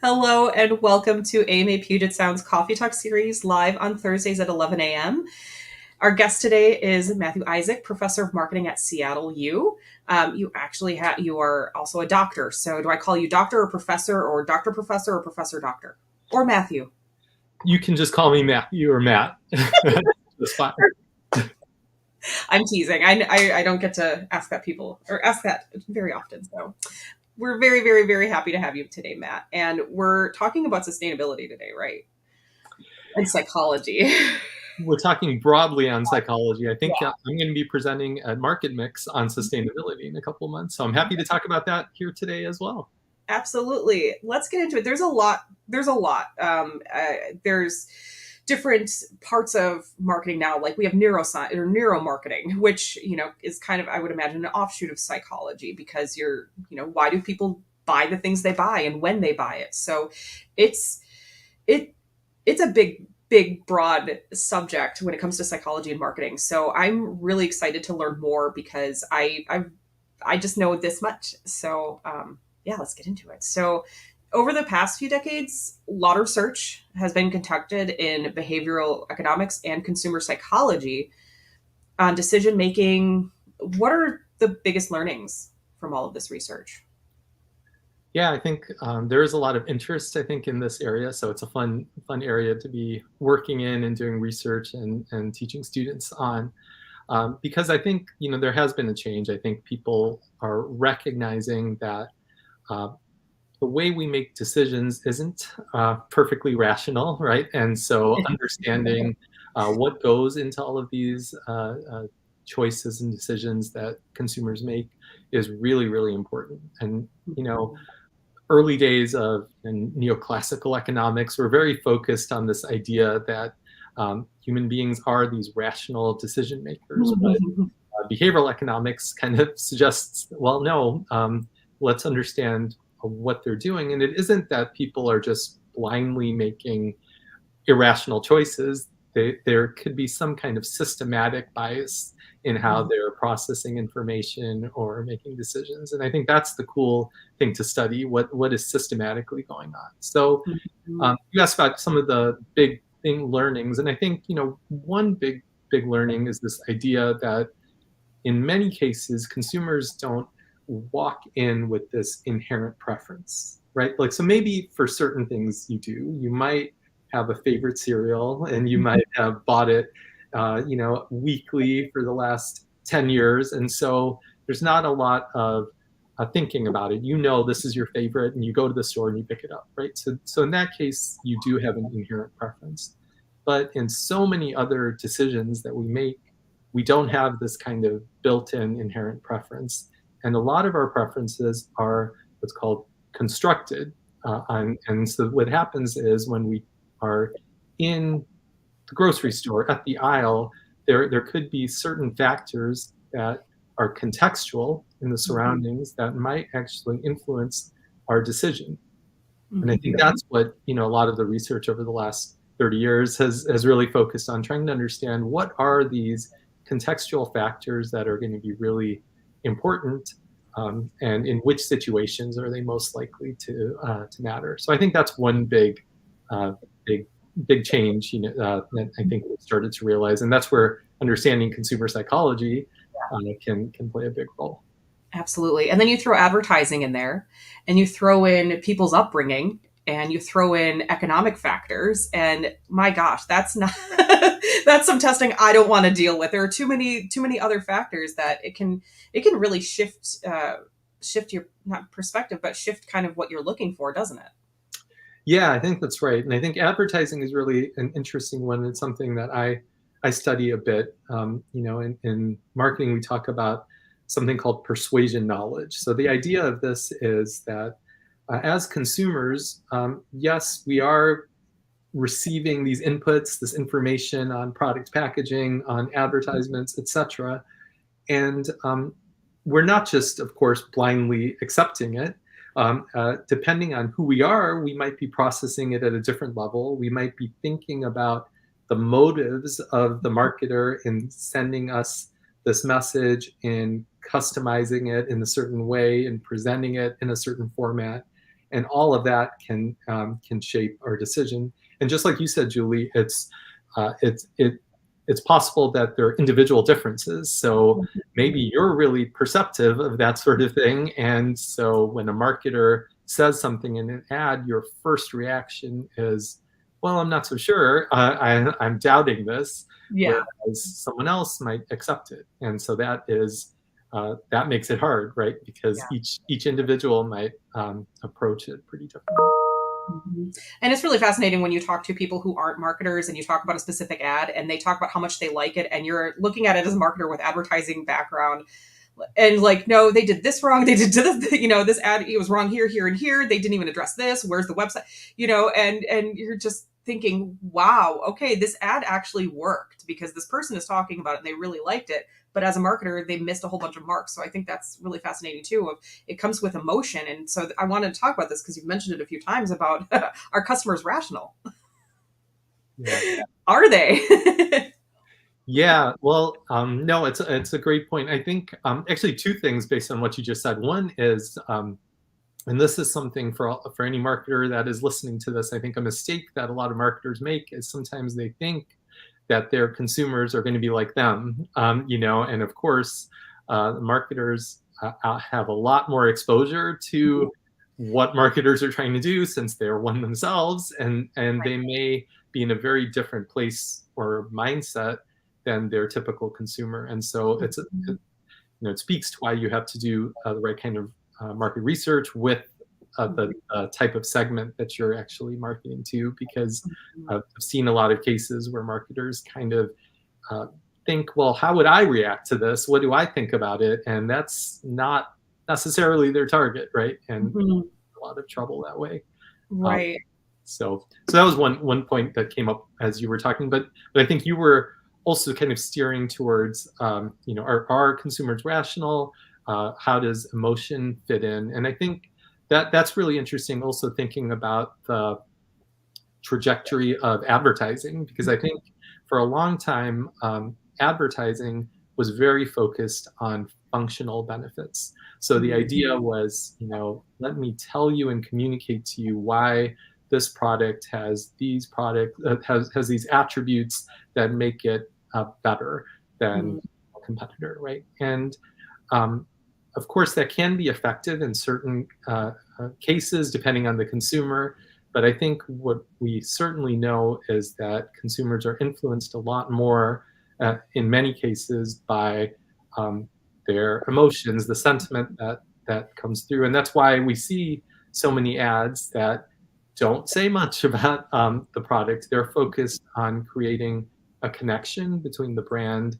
Hello and welcome to AMA Puget Sound's Coffee Talk series live on Thursdays at 11 a.m. Our guest today is Mathew Isaac, professor of marketing at Seattle U. You are also a doctor. So do I call you doctor or professor or doctor professor or professor doctor or Matthew? You can just call me Matthew or Matt. That's fine. I'm teasing. I don't get to ask that very often. So we're very, very, very happy to have you today, Matt. And we're talking about sustainability today, right? And psychology. We're talking broadly on psychology. I think I'm going to be presenting at Market Mix on sustainability in a couple of months. So I'm happy to talk about that here today as well. Absolutely. Let's get into it. There's a lot. There's different parts of marketing now. Like we have neuroscience or neuromarketing, which, is kind of, I would imagine, an offshoot of psychology because why do people buy the things they buy and when they buy it? So it's a big, broad subject when it comes to psychology and marketing. So I'm really excited to learn more because I just know this much. So let's get into it. So over the past few decades, a lot of research has been conducted in behavioral economics and consumer psychology on decision making. What are the biggest learnings from all of this research? Yeah, I think there is a lot of interest, I think, in this area. So it's a fun area to be working in and doing research and teaching students on. Because I think, there has been a change. I think people are recognizing that the way we make decisions isn't perfectly rational, right? And so understanding what goes into all of these choices and decisions that consumers make is really, really important. And, early days of neoclassical economics were very focused on this idea that human beings are these rational decision makers. But behavioral economics kind of suggests, well, no, let's understand what they're doing. And it isn't that people are just blindly making irrational choices. There could be some kind of systematic bias in how they're processing information or making decisions. And I think that's the cool thing to study, what is systematically going on. So you asked about some of the big learnings. And I think, one big learning is this idea that in many cases, consumers don't walk in with this inherent preference, right? Like, so maybe for certain things you do, you might have a favorite cereal and you might have bought it, weekly for the last 10 years. And so there's not a lot of thinking about it. This is your favorite and you go to the store and you pick it up, right? So in that case, you do have an inherent preference. But in so many other decisions that we make, we don't have this kind of built-in inherent preference. And a lot of our preferences are what's called constructed. And so what happens is when we are in the grocery store at the aisle, there could be certain factors that are contextual in the surroundings that might actually influence our decision. And I think that's what, a lot of the research over the last 30 years has really focused on, trying to understand what are these contextual factors that are going to be really important, and in which situations are they most likely to matter. So I think that's one big change, that I think we started to realize, and that's where understanding consumer psychology can play a big role. Absolutely. And then you throw advertising in there and you throw in people's upbringing and you throw in economic factors. And my gosh, that's not, that's some testing I don't want to deal with. There are too many other factors that it can really shift your, not perspective, but shift kind of what you're looking for, doesn't it? Yeah, I think that's right. And I think advertising is really an interesting one. It's something that I study a bit. In marketing, we talk about something called persuasion knowledge. So the idea of this is that as consumers, yes, we are receiving these inputs, this information on product packaging, on advertisements, etc. And we're not just, of course, blindly accepting it. Depending on who we are, we might be processing it at a different level. We might be thinking about the motives of the marketer in sending us this message, in customizing it in a certain way, and presenting it in a certain format. and all of that can shape our decision. And just like you said, Julie, it's possible that there are individual differences. So maybe you're really perceptive of that sort of thing, and so when a marketer says something in an ad, your first reaction is, well, I'm not so sure. I'm doubting this, Yeah. whereas someone else might accept it. And so that makes it hard, right? Because Yeah. each individual might approach it pretty differently. Mhm. And it's really fascinating when you talk to people who aren't marketers and you talk about a specific ad and they talk about how much they like it, and you're looking at it as a marketer with advertising background and like, no, they did this wrong. They did this, this ad, it was wrong here, here, and here. They didn't even address this. Where's the website? And you're just thinking, wow, okay, this ad actually worked because this person is talking about it and they really liked it. But as a marketer, they missed a whole bunch of marks. So I think that's really fascinating too. Of it comes with emotion, and so I wanted to talk about this because you've mentioned it a few times about our customers rational. Yeah. Are they? Yeah, well, no, it's a great point. I think actually two things based on what you just said. One is, and this is something for any marketer that is listening to this, I think a mistake that a lot of marketers make is sometimes they think that their consumers are going to be like them, and of course, marketers have a lot more exposure to what marketers are trying to do since they're one themselves, and they may be in a very different place or mindset than their typical consumer. And so it speaks to why you have to do the right kind of market research with the type of segment that you're actually marketing to, because I've seen a lot of cases where marketers kind of think, well, how would I react to this? What do I think about it? And that's not necessarily their target, right? And Mhm. a lot of trouble that way. Um, Right. so that was one point that came up as you were talking, but I think you were also kind of steering towards, are consumers rational? How does emotion fit in? And I think that's really interesting. Also thinking about the trajectory of advertising, because I think for a long time, advertising was very focused on functional benefits. So the idea was, let me tell you and communicate to you why this product has has these attributes that make it better than a competitor, right? And um, of course, that can be effective in certain cases, depending on the consumer. But I think what we certainly know is that consumers are influenced a lot more, in many cases, by their emotions, the sentiment that comes through, and that's why we see so many ads that don't say much about the product. They're focused on creating a connection between the brand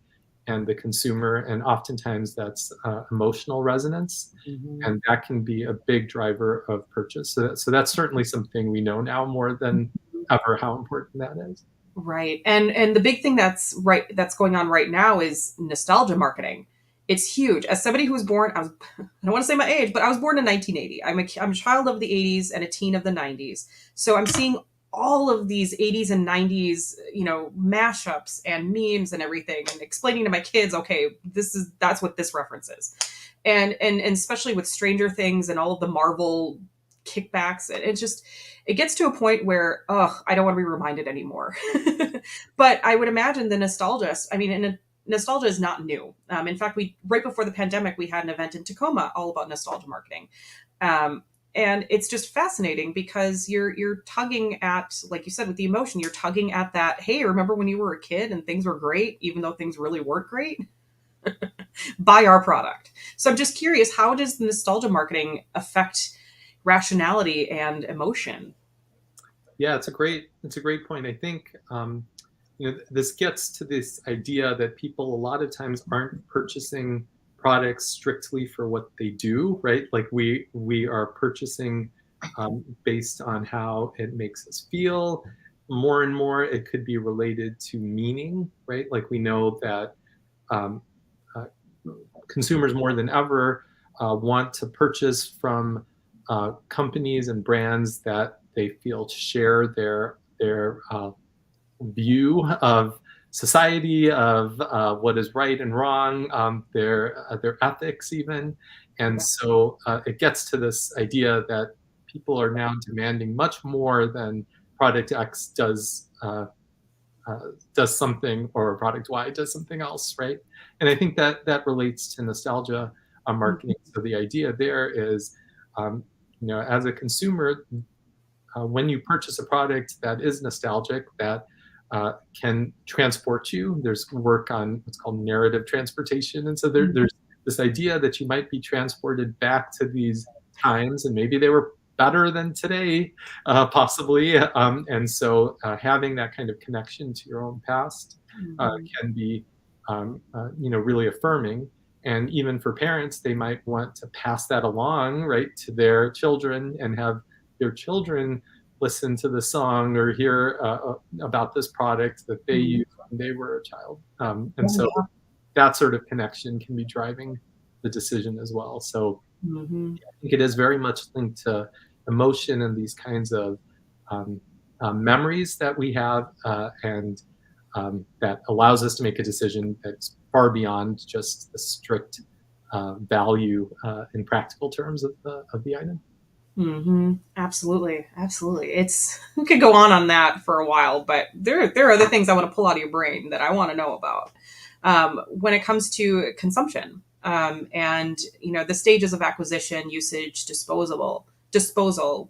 and the consumer, and oftentimes that's emotional resonance, Mhm. and that can be a big driver of purchase. So that's certainly something we know now more than ever how important that is. Right. And the big thing that's going on right now is nostalgia marketing. It's huge. As somebody who was born, I don't want to say my age, but I was born in 1980. I'm a child of the 80s and a teen of the 90s. So I'm seeing all of these 80s and 90s, mashups and memes and everything, and explaining to my kids, okay, that's what this reference is. And especially with Stranger Things and all of the Marvel kickbacks, it gets to a point where, I don't want to be reminded anymore. But I would imagine the nostalgia, and nostalgia is not new. In fact, right before the pandemic, we had an event in Tacoma all about nostalgia marketing. And it's just fascinating because you're tugging at, like you said, with the emotion, you're tugging at that, hey, remember when you were a kid and things were great, even though things really weren't great? Buy our product. So I'm just curious, how does the nostalgia marketing affect rationality and emotion? Yeah, it's a great point. I think this gets to this idea that people a lot of times aren't purchasing products strictly for what they do, right? Like we are purchasing based on how it makes us feel. More and more, it could be related to meaning, right? Like we know that um, uh, consumers more than ever want to purchase from companies and brands that they feel share their view of society, of what is right and wrong, their ethics even, and so it gets to this idea that people are now demanding much more than product X does something, or product Y does something else, right? And I think that that relates to nostalgia marketing. So the idea there is, as a consumer, when you purchase a product that is nostalgic, that can transport you, there's work on what's called narrative transportation. And so there's this idea that you might be transported back to these times, and maybe they were better than today, possibly. And so having that kind of connection to your own past can be, really affirming. And even for parents, they might want to pass that along, right, to their children, and have their children listen to the song or hear about this product that they used when they were a child. And so that sort of connection can be driving the decision as well. So I think it is very much linked to emotion and these kinds of memories that we have, and that allows us to make a decision that's far beyond just the strict value in practical terms of the item. Absolutely. We could go on that for a while, but there are other things I want to pull out of your brain that I want to know about when it comes to consumption, and the stages of acquisition, usage, disposal.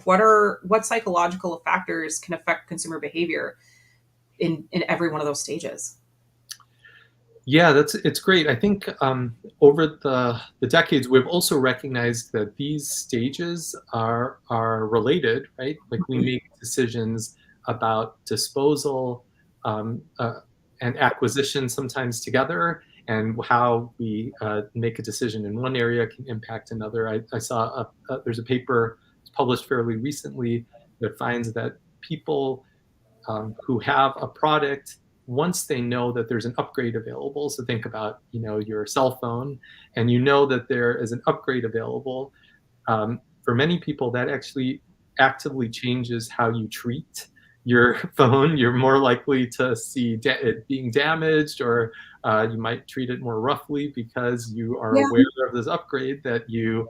What psychological factors can affect consumer behavior in every one of those stages? Yeah, it's great. I think over the decades, we've also recognized that these stages are related, right? Like we make decisions about disposal and acquisition sometimes together, and how we make a decision in one area can impact another. I saw there's a paper published fairly recently that finds that people who have a product, once they know that there's an upgrade available, so think about your cell phone, and that there is an upgrade available, for many people that actually actively changes how you treat your phone. You're more likely to see it being damaged, or you might treat it more roughly because you are aware of this upgrade that you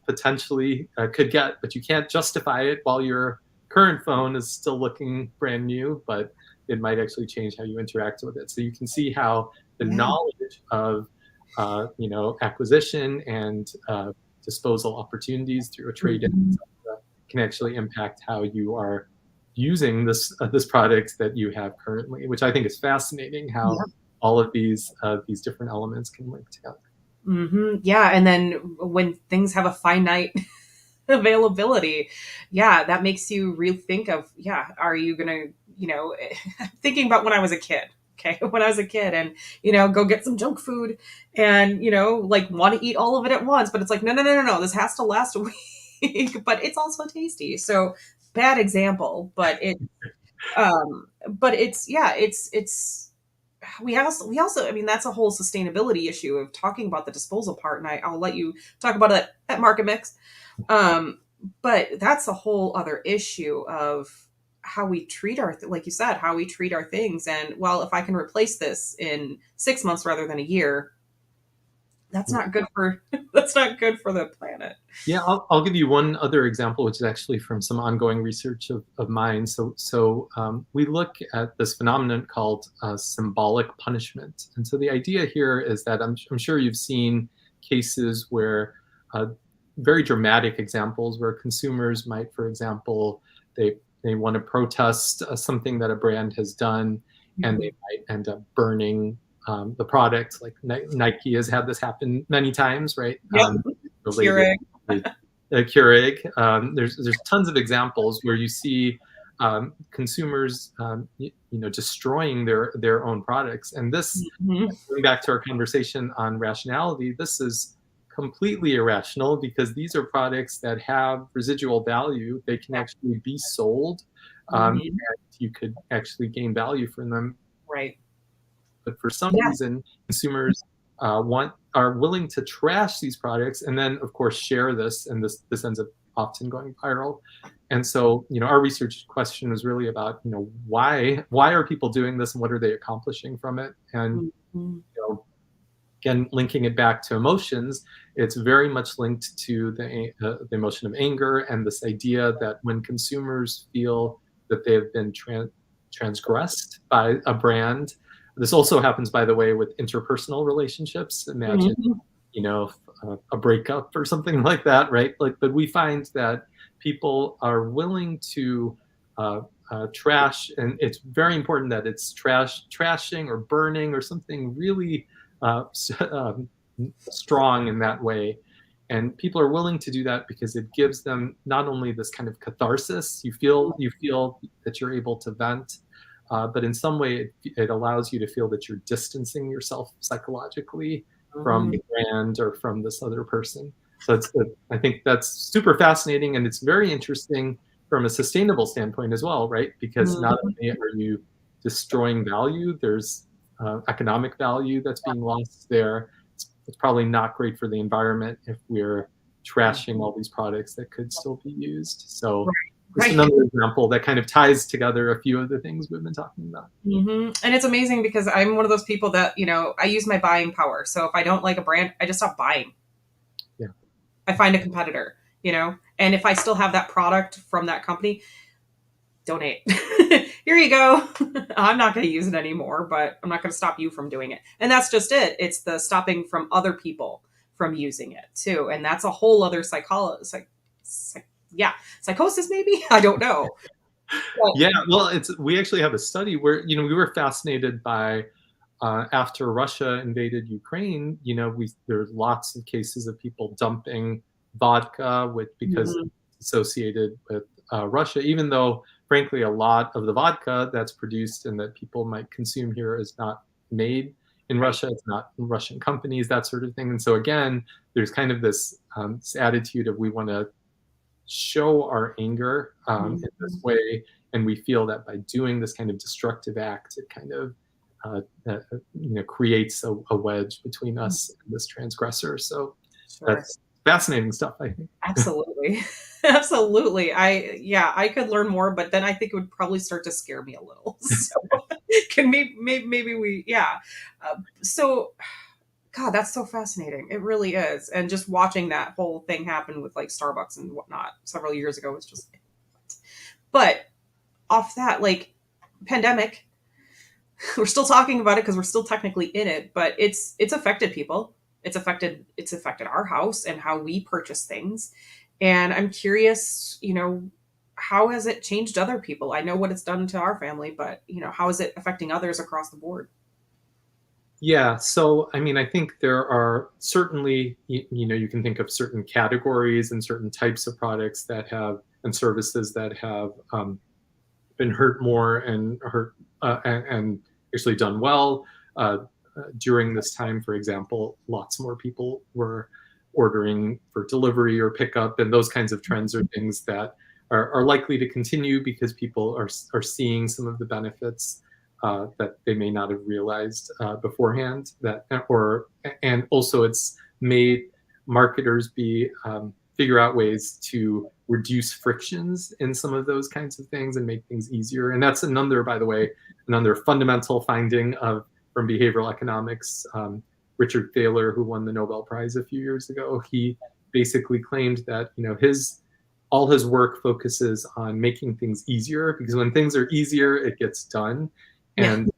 potentially could get, but you can't justify it while your current phone is still looking brand new, but it might actually change how you interact with it. So you can see how the knowledge of acquisition and disposal opportunities through a trade-in can actually impact how you are using this product that you have currently, which I think is fascinating, how all of these different elements can link together. Yeah, and then when things have a finite availability, that makes you rethink of, are you gonna, thinking about when I was a kid. Okay, when I was a kid, and go get some junk food, and like want to eat all of it at once, but it's like no, this has to last a week, but it's also tasty. So bad example, but it's we also, I mean, that's a whole sustainability issue of talking about the disposal part, and I'll let you talk about it at Market Mix. But that's a whole other issue of how we treat like you said, how we treat our things. And well, if I can replace this in 6 months rather than a year, that's not good for the planet. Yeah, I'll give you one other example, which is actually from some ongoing research of mine. So we look at this phenomenon called symbolic punishment. And so the idea here is that I'm sure you've seen cases where very dramatic examples where consumers might, for example, they want to protest something that a brand has done, and they might end up burning the product. Like Nike has had this happen many times, right? Keurig. Keurig. There's tons of examples where you see consumers, destroying their own products. And this, going back to our conversation on rationality, this is completely irrational, because these are products that have residual value. They can actually be sold, and you could actually gain value from them. Right. But for some reason, consumers are willing to trash these products, and then of course share this, and this ends up often going viral. And so, our research question was really about, why are people doing this, and what are they accomplishing from it? And again, linking it back to emotions, it's very much linked to the emotion of anger and this idea that when consumers feel that they have been transgressed by a brand, this also happens, by the way, with interpersonal relationships. Imagine, Mhm. a breakup or something like that, right? Like, but we find that people are willing to trash, and it's very important that it's trashing or burning or something really uh, um, strong in that way. And people are willing to do that because it gives them not only this kind of catharsis, you feel that you're able to vent, but in some way it allows you to feel that you're distancing yourself psychologically from Mhm. the brand or from this other person. So I think that's super fascinating, and it's very interesting from a sustainable standpoint as well, right? Because not Mhm. only are you destroying value, there's economic value that's being lost there. It's probably not great for the environment if we're Yeah. trashing all these products that could still be used. So Right. just Right. another example that kind of ties together a few of the things we've been talking about. And it's amazing because I'm one of those people that, I use my buying power. So if I don't like a brand, I just stop buying. Yeah. I find a competitor, and if I still have that product from that company, donate. Here you go. I'm not going to use it anymore, but I'm not going to stop you from doing it. And that's just it. It's the stopping from other people from using it too. And that's a whole other yeah, psychosis maybe. I don't know. But, Yeah, well, we actually have a study where we were fascinated by after Russia invaded Ukraine. There's lots of cases of people dumping vodka because mhm, it's associated with Russia, even though frankly a lot of the vodka that's produced and that people might consume here is not made in right. Russia. It's not Russian companies, that sort of thing. And so again, there's kind of this attitude of we want to show our anger in this Mhm. way, and we feel that by doing this kind of destructive act, it kind of creates a wedge between us and this transgressor. So Sure. that's fascinating stuff, I think. Absolutely. Absolutely. Yeah, I could learn more, but then I think it would probably start to scare me a little. So can maybe we, yeah. So God, that's so fascinating. It really is. And just watching that whole thing happen with like Starbucks and whatnot several years ago was just, but off that, like pandemic, we're still talking about it because we're still technically in it, but it's affected people. It's affected our house and how we purchase things. And I'm curious, how has it changed other people? I know what it's done to our family, but how is it affecting others across the board? Yeah, so I mean, I think there are certainly, you can think of certain categories and certain types of products that have and services that have been hurt more and hurt and actually done well during this time. For example, lots more people were ordering for delivery or pickup, and those kinds of trends are things that are likely to continue because people are seeing some of the benefits that they may not have realized beforehand. And also it's made marketers figure out ways to reduce frictions in some of those kinds of things and make things easier. And that's another, by the way, another fundamental finding from behavioral economics. Richard Thaler, who won the Nobel Prize a few years ago, he basically claimed that all his work focuses on making things easier, because when things are easier, it gets done. Yeah. And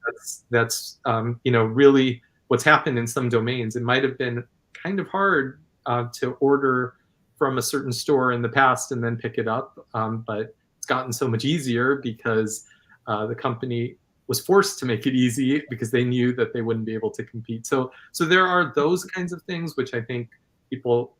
that's really what's happened in some domains. It might have been kind of hard to order from a certain store in the past and then pick it up, but it's gotten so much easier because the company was forced to make it easy because they knew that they wouldn't be able to compete. So there are those kinds of things which I think people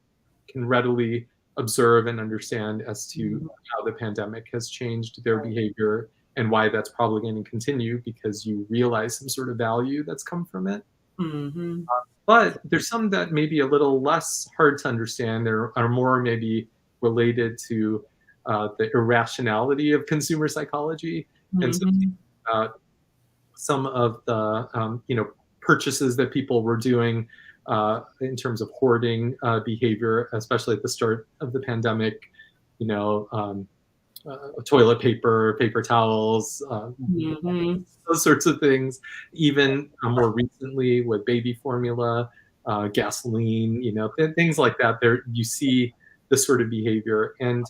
can readily observe and understand as to Mhm. how the pandemic has changed their behavior and why that's probably going to continue, because you realize some sort of value that's come from it. Mhm. But there's some that may be a little less hard to understand. There are more maybe related to the irrationality of consumer psychology. And so Mhm. some of the purchases that people were doing in terms of hoarding behavior, especially at the start of the pandemic, you know, um, toilet paper, paper towels, Mhm. those sorts of things. Even more recently with baby formula, gasoline, things like that. There you see this sort of behavior. And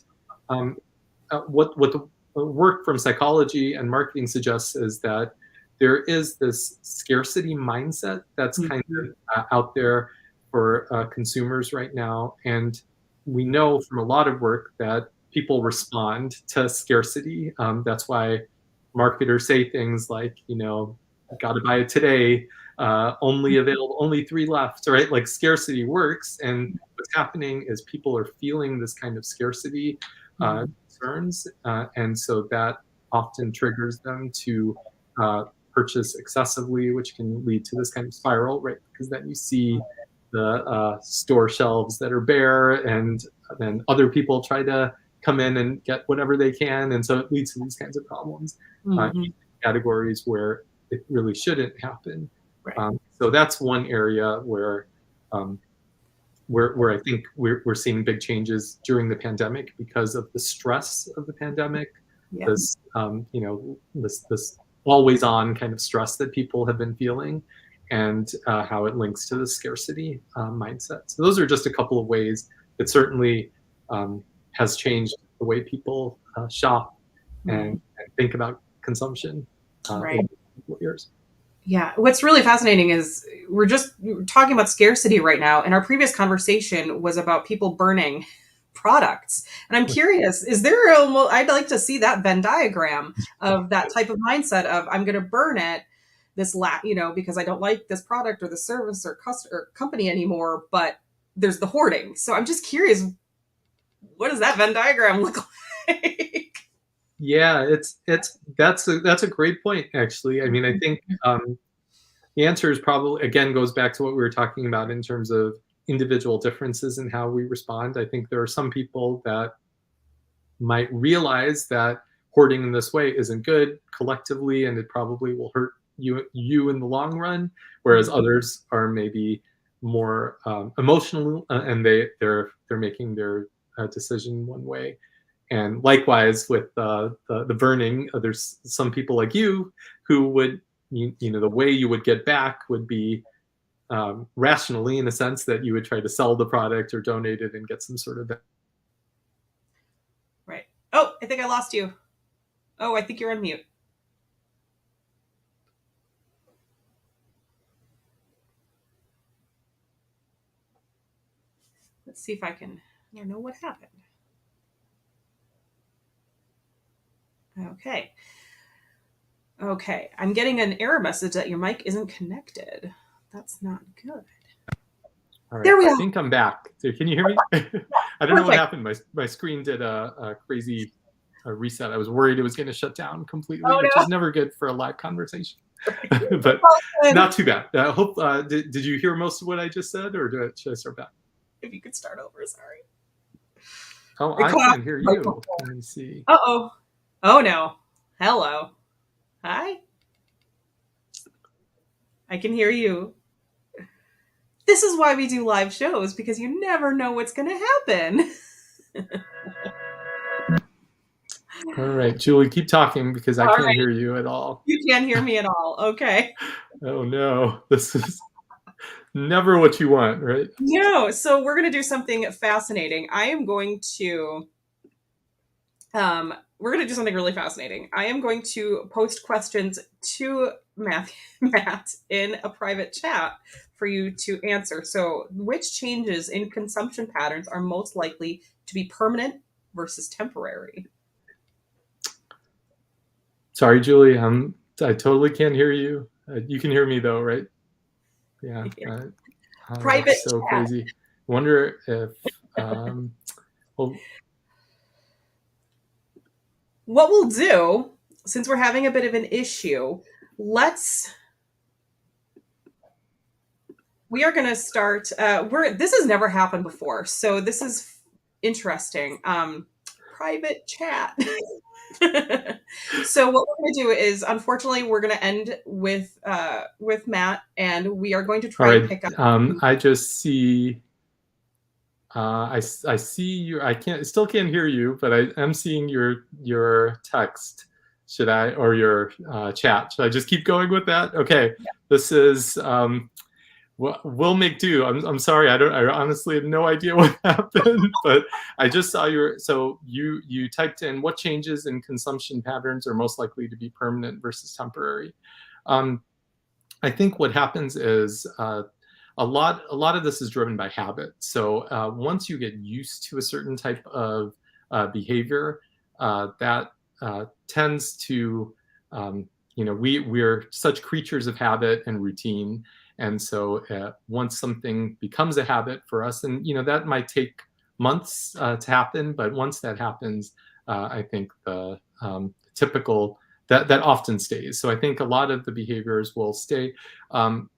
what the work from psychology and marketing suggests is that there is this scarcity mindset that's kind of out there for consumers right now. And we know from a lot of work that people respond to scarcity. That's why marketers say things like, got to buy it today, only available, only 3 left, right? Like scarcity works. And what's happening is people are feeling this kind of scarcity concerns. And so that often triggers them to purchase excessively, which can lead to this kind of spiral, right? Because then you see the store shelves that are bare, and then other people try to come in and get whatever they can. And so it leads to these kinds of problems, categories where it really shouldn't happen. Right. So that's one area where I think we're seeing big changes during the pandemic because of the stress of the pandemic. Yeah. This this always on kind of stress that people have been feeling, and how it links to the scarcity mindset. So those are just a couple of ways that certainly has changed the way people shop and think about consumption right. in years. Yeah, what's really fascinating is we're talking about scarcity right now, and our previous conversation was about people burning products. And I'm curious, is there I'd like to see that Venn diagram of that type of mindset of I'm going to burn it because I don't like this product or the service or company anymore, but there's the hoarding. So I'm just curious, what does that Venn diagram look like? Yeah, that's a great point, actually. I mean, I think the answer is probably, again, goes back to what we were talking about in terms of individual differences in how we respond. I think there are some people that might realize that hoarding in this way isn't good collectively, and it probably will hurt you in the long run, whereas others are maybe more emotional, and they're making their decision one way. And likewise with the burning, there's some people like you who would, the way you would get back would be rationally, in a sense that you would try to sell the product or donate it and get some sort of. Right. Oh, I think I lost you. Oh, I think you're on mute. Let's see if I don't know what happened. Okay. I'm getting an error message that your mic isn't connected. That's not good. All right. There we go. I think I'm back. Can you hear me? I don't know what happened. My screen did a crazy reset. I was worried it was going to shut down completely, which is never good for a live conversation. But not too bad. I hope. Did you hear most of what I just said, or should I start back? If you could start over, sorry. Oh, I can't hear you. Let me see. Uh-oh. Oh, no. Hello. Hi. I can hear you. This is why we do live shows, because you never know what's going to happen. All right, Julie, keep talking because I can't hear you at all. You can't hear me at all. Okay. Oh, no. This is never what you want, right? No. So we're going to do something fascinating. We're going to do something really fascinating. I am going to post questions to Matt in a private chat for you to answer. So which changes in consumption patterns are most likely to be permanent versus temporary? Sorry, Julie. I totally can't hear you. You can hear me though, right? Yeah. Private so chat. Crazy. Wonder if well, what we'll do, since we're having a bit of an issue, we are going to start. This has never happened before, so this is interesting. Private chat. So what we're going to do is, unfortunately, we're going to end with Matt, and we are going to try to pick up. I just see. I see you. Still can't hear you, but I am seeing your text. Or your chat? Should I just keep going with that? Okay. Yeah. This is Well, we'll make do. I'm sorry. I honestly have no idea what happened, but I just saw so you typed in what changes in consumption patterns are most likely to be permanent versus temporary. Um, I think what happens is a lot of this is driven by habit. So once you get used to a certain type of behavior, that tends to we're such creatures of habit and routine, and so once something becomes a habit for us, and that might take months to happen, but once that happens, I think the typical that often stays. So I think a lot of the behaviors will stay. Um,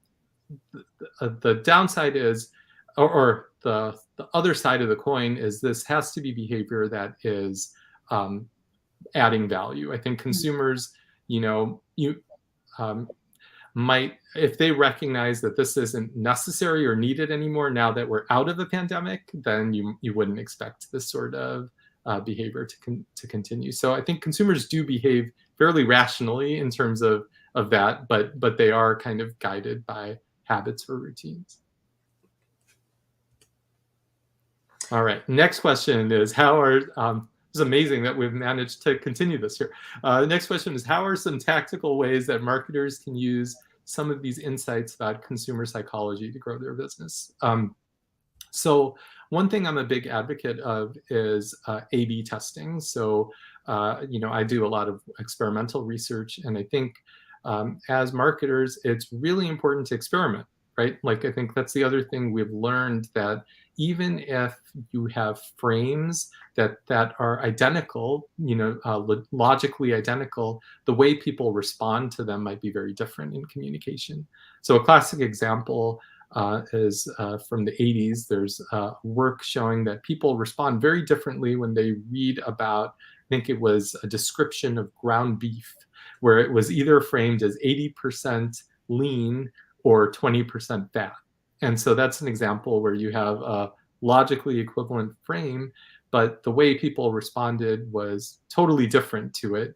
the downside is, or the other side of the coin is, this has to be behavior that is adding value. I think consumers, you might, if they recognize that this isn't necessary or needed anymore now that we're out of the pandemic, then you wouldn't expect this sort of behavior to continue. So I think consumers do behave fairly rationally in terms of that, but they are kind of guided by habits or routines. All right, next question is it's amazing that we've managed to continue this here. The next question is, how are some tactical ways that marketers can use some of these insights about consumer psychology to grow their business? So one thing I'm a big advocate of is A/B testing. So, I do a lot of experimental research, and I think as marketers, it's really important to experiment, right? Like, I think that's the other thing we've learned, that even if you have frames that are identical, logically identical, the way people respond to them might be very different in communication. So a classic example is from the 80s. There's work showing that people respond very differently when they read about, I think it was a description of ground beef, where it was either framed as 80% lean or 20% fat. And so that's an example where you have a logically equivalent frame, but the way people responded was totally different to it.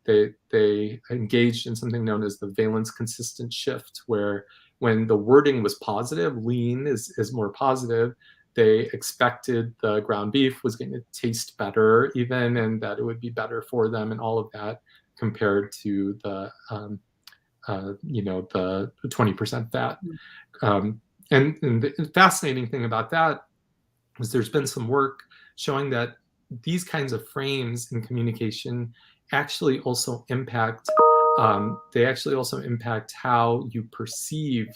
They engaged in something known as the valence consistent shift, where when the wording was positive, lean is more positive, they expected the ground beef was going to taste better even, and that it would be better for them and all of that, compared to the 20% fat. And the fascinating thing about that was there's been some work showing that these kinds of frames in communication actually also impact how you perceive,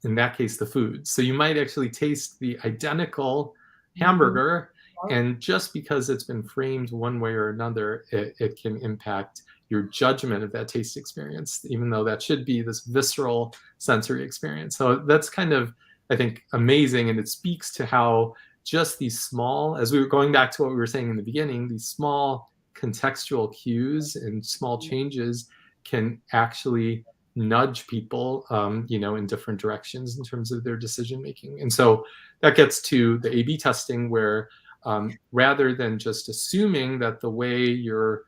in that case, the food. So you might actually taste the identical hamburger, and just because it's been framed one way or another, it can impact your judgment of that taste experience, even though that should be this visceral sensory experience. So that's kind of, I think, amazing, and it speaks to how just these small, as we were going back to what we were saying in the beginning, these small contextual cues and small changes can actually nudge people, in different directions in terms of their decision making. And so that gets to the A/B testing, where rather than just assuming that the way you're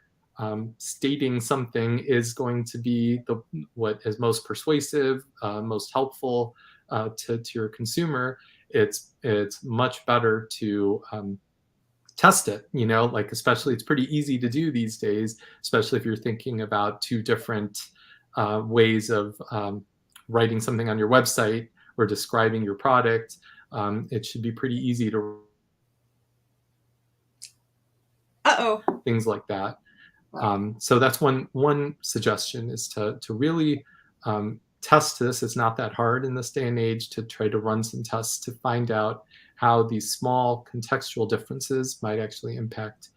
stating something is going to be what is most persuasive, most helpful to your consumer, it's much better to test it. Especially, it's pretty easy to do these days, especially if you're thinking about two different ways of writing something on your website or describing your product. It should be pretty easy to things like that. So that's one suggestion, is to really test this. It's not that hard in this day and age to try to run some tests to find out how these small contextual differences might actually impact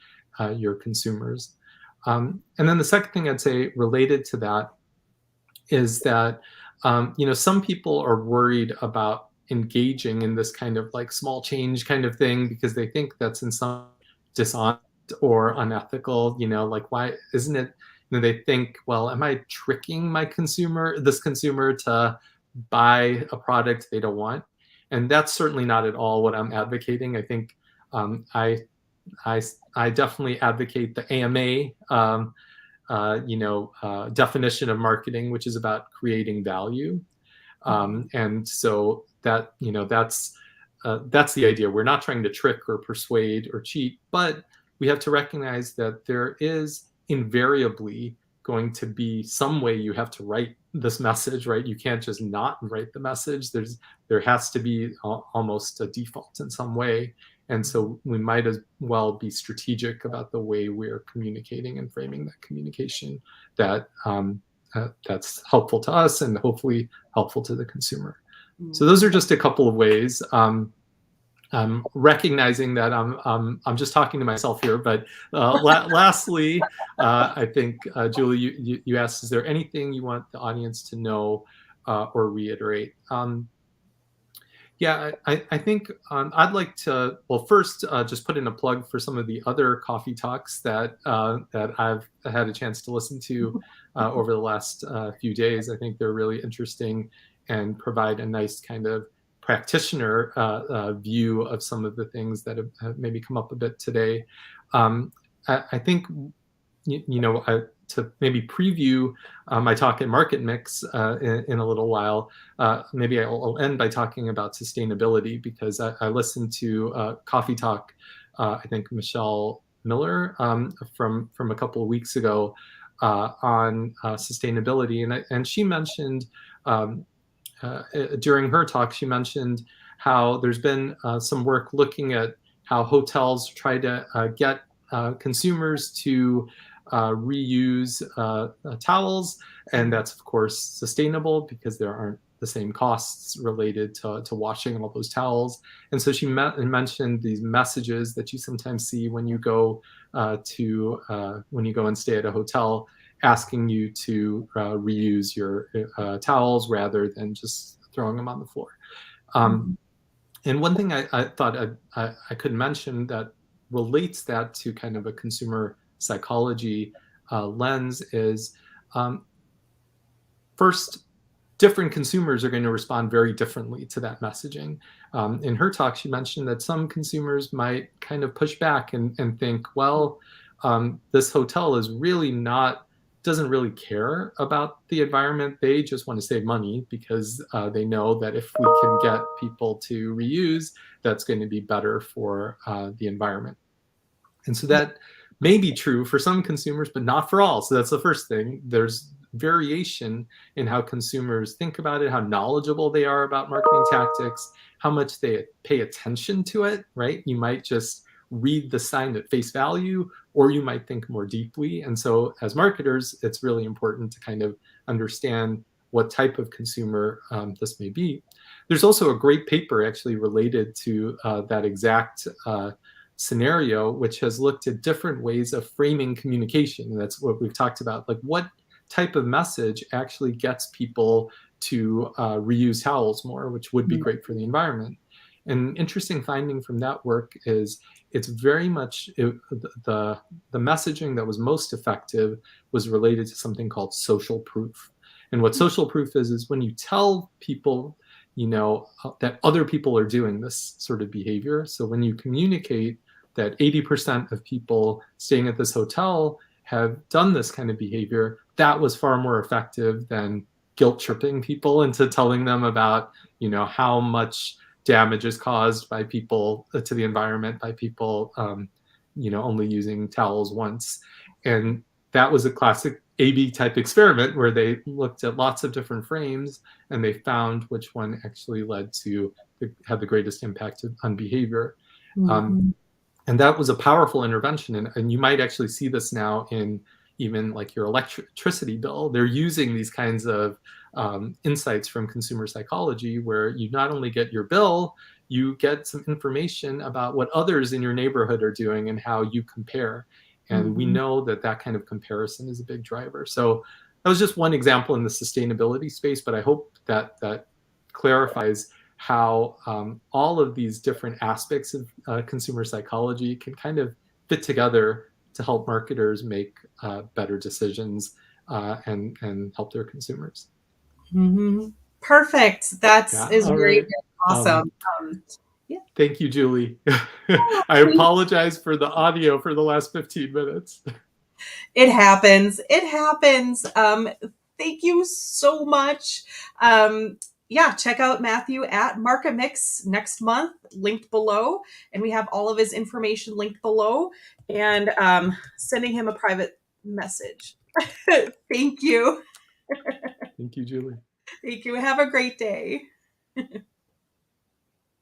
your consumers. And then the second thing I'd say related to that is that some people are worried about engaging in this kind of like small change kind of thing because they think that's in some dishonest or unethical. Like, why isn't it? They think, well, am I tricking this consumer to buy a product they don't want? And that's certainly not at all what I'm advocating. I think I definitely advocate the AMA definition of marketing, which is about creating value. And so that, that's the idea. We're not trying to trick or persuade or cheat, but we have to recognize that there is invariably going to be some way you have to write this message, right? You can't just not write the message. There has to be almost a default in some way. And so we might as well be strategic about the way we're communicating and framing that communication that's helpful to us and hopefully helpful to the consumer. So those are just a couple of ways. Recognizing that I'm just talking to myself here, but lastly, I think Julie, you asked, is there anything you want the audience to know or reiterate? Yeah, I think I'd like to, well, first just put in a plug for some of the other coffee talks that I've had a chance to listen to over the last few days. I think they're really interesting and provide a nice kind of practitioner view of some of the things that have maybe come up a bit today. I think, to maybe preview my talk in Market Mix in a little while, maybe I'll end by talking about sustainability, because I listened to Coffee Talk, I think Michelle Miller from a couple of weeks ago on sustainability. And she mentioned, during her talk, she mentioned how there's been some work looking at how hotels try to get consumers to reuse towels, and that's of course sustainable because there aren't the same costs related to washing all those towels. And so she mentioned these messages that you sometimes see when you go and stay at a hotel, asking you to reuse your towels rather than just throwing them on the floor. And one thing I thought I could mention that relates that to kind of a consumer psychology lens is, first, different consumers are going to respond very differently to that messaging. In her talk, she mentioned that some consumers might kind of push back and think, well, this hotel is really doesn't really care about the environment. They just want to save money because they know that if we can get people to reuse, that's going to be better for the environment. And so that may be true for some consumers, but not for all. So that's the first thing. There's variation in how consumers think about it, how knowledgeable they are about marketing tactics, how much they pay attention to it, right? You might just read the sign at face value, or you might think more deeply. And so as marketers, it's really important to kind of understand what type of consumer this may be. There's also a great paper actually related to that exact scenario, which has looked at different ways of framing communication. And that's what we've talked about, like what type of message actually gets people to reuse towels more, which would be great for the environment. An interesting finding from that work is it's very much the messaging that was most effective was related to something called social proof. And what social proof is when you tell people, that other people are doing this sort of behavior. So when you communicate that 80% of people staying at this hotel have done this kind of behavior, that was far more effective than guilt tripping people into telling them about, how much damage is caused by people to the environment by people, only using towels once. And that was a classic A/B type experiment where they looked at lots of different frames and they found which one actually had the greatest impact on behavior. And that was a powerful intervention. And you might actually see this now in even like your electricity bill. They're using these kinds of insights from consumer psychology where you not only get your bill, you get some information about what others in your neighborhood are doing and how you compare. And we know that kind of comparison is a big driver. So that was just one example in the sustainability space, but I hope that clarifies how all of these different aspects of consumer psychology can kind of fit together to help marketers make better decisions and help their consumers. Perfect. That is great. Right. Awesome. Yeah. Thank you, Julie. I apologize for the audio for the last 15 minutes. It happens. Thank you so much. yeah, check out Matthew at Market Mix next month, linked below. And we have all of his information linked below, and sending him a private message. Thank you. Thank you, Julie. Thank you. Have a great day.